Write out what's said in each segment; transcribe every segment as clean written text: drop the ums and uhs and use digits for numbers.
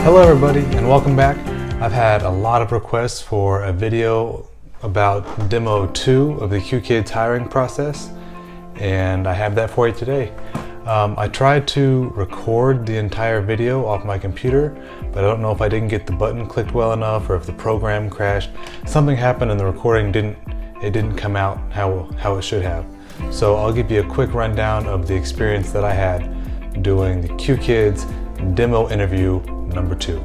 Hello everybody and welcome back. I've had a lot of requests for a video about Demo 2 of the Qkids hiring process, and I have that for you today. I tried to record the entire video off my computer, but I don't know if I didn't get the button clicked well enough or if the program crashed. Something happened and the recording didn't come out how it should have. So I'll give you a quick rundown of the experience that I had doing the Qkids demo interview number 2.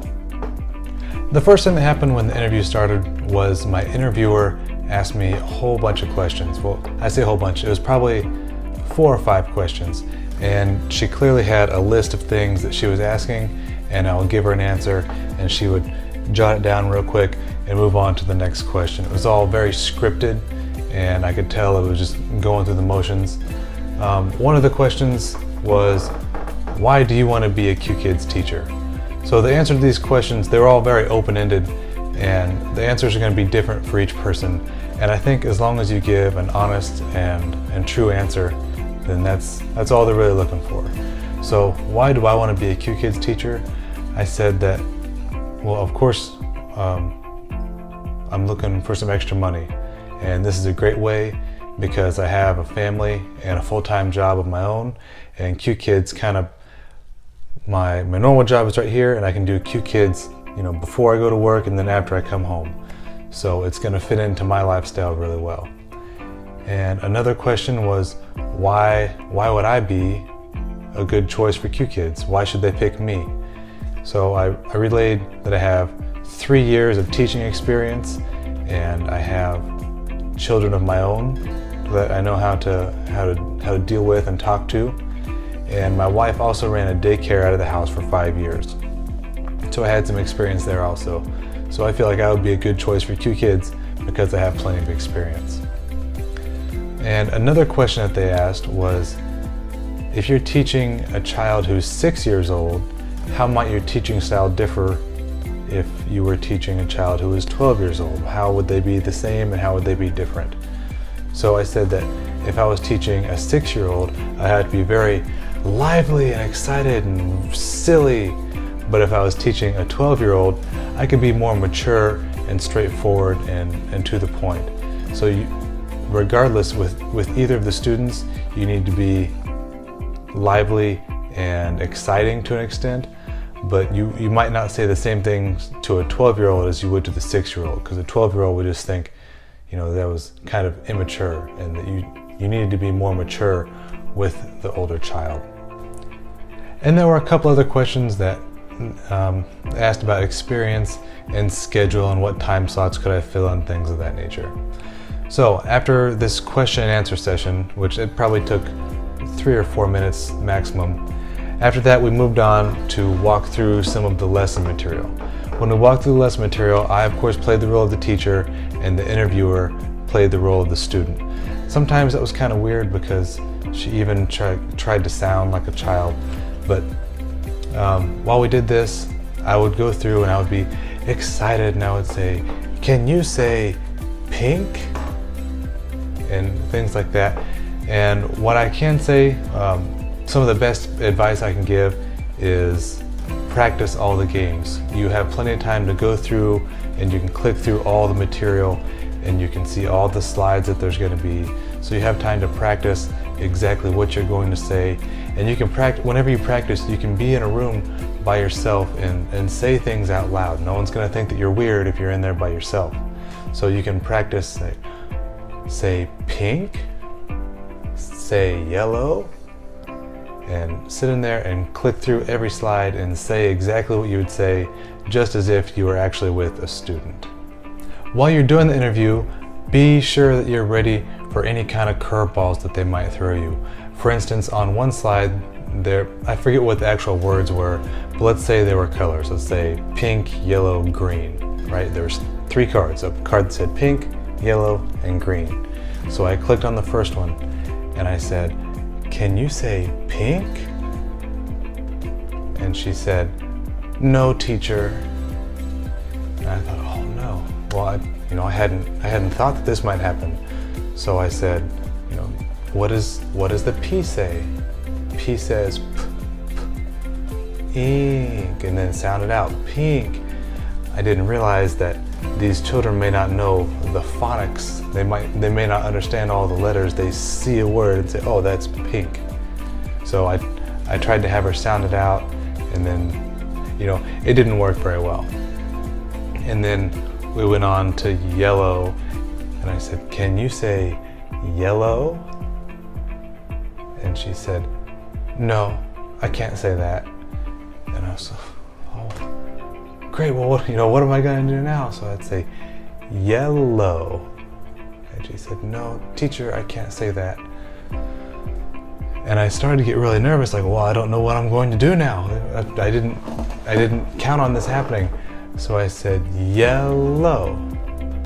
The first thing that happened when the interview started was my interviewer asked me a whole bunch of questions. Well, I say a whole bunch, it was probably 4 or 5 questions, and she clearly had a list of things that she was asking, and I would give her an answer and she would jot it down real quick and move on to the next question. It was all very scripted and I could tell it was just going through the motions. One of the questions was, why do you want to be a Qkids teacher? So the answer to these questions, they're all very open-ended, and the answers are going to be different for each person. And I think as long as you give an honest and true answer, then that's all they're really looking for. So why do I want to be a Qkids teacher? I said that, well, of course, I'm looking for some extra money, and this is a great way because I have a family and a full-time job of my own, and Qkids kind of, my normal job is right here, and I can do Qkids, before I go to work and then after I come home. So it's going to fit into my lifestyle really well. And another question was, why would I be a good choice for Qkids? Why should they pick me? So I relayed that I have 3 years of teaching experience, and I have children of my own that I know how to deal with and talk to. And my wife also ran a daycare out of the house for 5 years. So I had some experience there also. So I feel like I would be a good choice for Qkids because I have plenty of experience. And another question that they asked was, if you're teaching a child who's 6 years old, how might your teaching style differ if you were teaching a child who is 12 years old? How would they be the same and how would they be different? So I said that if I was teaching a 6-year-old, I had to be very lively and excited and silly. But if I was teaching a 12-year-old, I could be more mature and straightforward and to the point. So regardless, with either of the students, you need to be lively and exciting to an extent, but you might not say the same things to a 12-year-old as you would to the 6-year-old, because a 12-year-old would just think, that was kind of immature, and that you needed to be more mature with the older child. And there were a couple other questions that asked about experience and schedule and what time slots could I fill and things of that nature. So after this question and answer session, which it probably took 3 or 4 minutes maximum, after that we moved on to walk through some of the lesson material. When we walked through the lesson material, I of course played the role of the teacher and the interviewer played the role of the student. Sometimes that was kind of weird because she even tried to sound like a child. But while we did this, I would go through and I would be excited and I would say, can you say pink? And things like that. And what I can say, some of the best advice I can give is practice all the games. You have plenty of time to go through and you can click through all the material and you can see all the slides that there's going to be. So you have time to practice exactly what you're going to say. And you can practice, whenever you practice, you can be in a room by yourself and say things out loud. No one's going to think that you're weird if you're in there by yourself. So you can practice, say pink, say yellow, and sit in there and click through every slide and say exactly what you would say, just as if you were actually with a student. While you're doing the interview, be sure that you're ready for any kind of curveballs that they might throw you. For instance, on one slide, I forget what the actual words were, but let's say they were colors. Let's say pink, yellow, green, right? There's 3 cards, a card that said pink, yellow, and green. So I clicked on the first one and I said, can you say pink? And she said, no, teacher. And I thought, oh no. Well, I hadn't thought that this might happen. So I said, what does the P say? P says p, p. ink, and then sound it out, pink. I didn't realize that these children may not know the phonics. They may not understand all the letters. They see a word and say, oh, that's pink. So I tried to have her sound it out, and then, it didn't work very well. And then we went on to yellow, and I said, can you say yellow? And she said, no, I can't say that. And I was like, oh, great, well, what am I gonna do now? So I'd say yellow. And she said, no, teacher, I can't say that. And I started to get really nervous, like, well, I don't know what I'm going to do now. I didn't count on this happening. So I said, yellow.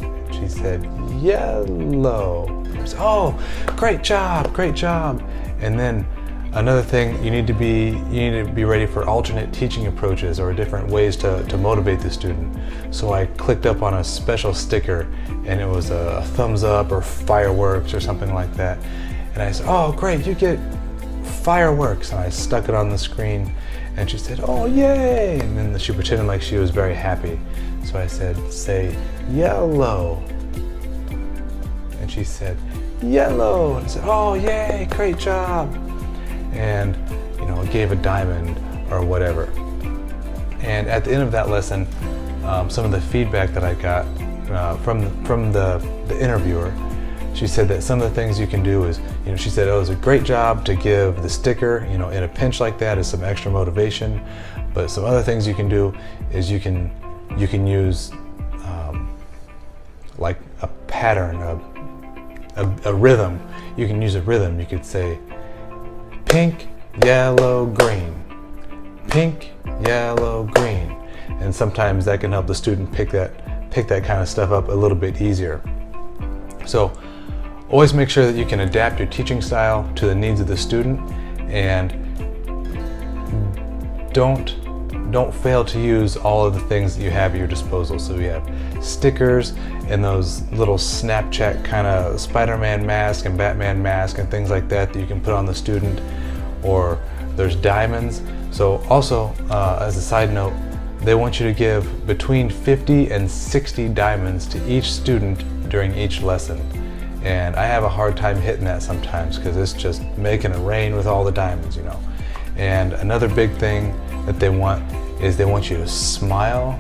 And she said, yellow. I said, oh, great job, great job. And then another thing, you need to be ready for alternate teaching approaches or different ways to motivate the student. So I clicked up on a special sticker, and it was a thumbs up or fireworks or something like that. And I said, oh, great, you get fireworks. And I stuck it on the screen, and she said, oh, yay. And then she pretended like she was very happy. So I said, say yellow. And she said, yellow. And I said, oh, yay, great job. And gave a diamond or whatever. And at the end of that lesson, some of the feedback that I got from the interviewer, she said that some of the things you can do is, she said, oh, it was a great job to give the sticker, in a pinch like that is some extra motivation. But some other things you can do is you can use like a pattern, a rhythm. You can use a rhythm. You could say pink, yellow, green, pink, yellow, green. And sometimes that can help the student pick that kind of stuff up a little bit easier. So always make sure that you can adapt your teaching style to the needs of the student, and don't fail to use all of the things that you have at your disposal. So we have stickers and those little Snapchat kind of Spider-Man mask and Batman mask and things like that you can put on the student, or there's diamonds. So also, as a side note, they want you to give between 50 and 60 diamonds to each student during each lesson. And I have a hard time hitting that sometimes because it's just making it rain with all the diamonds, And another big thing that they want is they want you to smile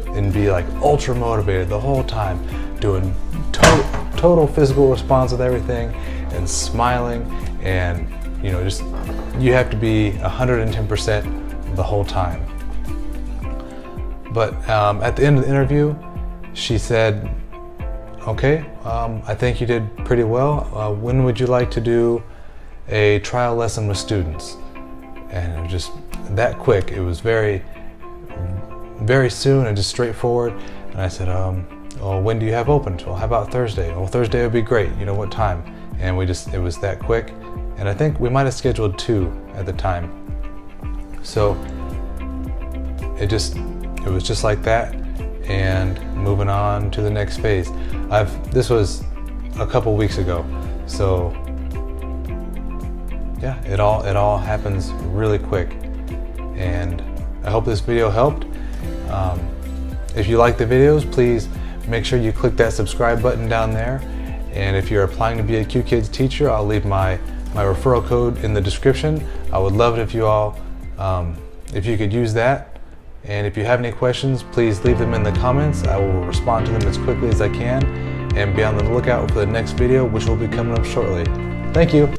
and be like ultra motivated the whole time, doing total physical response with everything and smiling, and you have to be 110% the whole time. But at the end of the interview, she said, okay, I think you did pretty well. When would you like to do a trial lesson with students? And it was just that quick. It was very, very soon and just straightforward. And I said, well, when do you have open? Well, how about Thursday? Well, Thursday would be great. What time? And it was that quick. And I think we might have scheduled 2 at the time. So it was just like that, and moving on to the next phase. This was a couple weeks ago, so yeah, it all happens really quick. And I hope this video helped. If you like the videos, please make sure you click that subscribe button down there. And if you're applying to be a Qkids teacher, I'll leave my referral code in the description. I would love it if you all, if you could use that. And if you have any questions, please leave them in the comments. I will respond to them as quickly as I can. And be on the lookout for the next video, which will be coming up shortly. Thank you.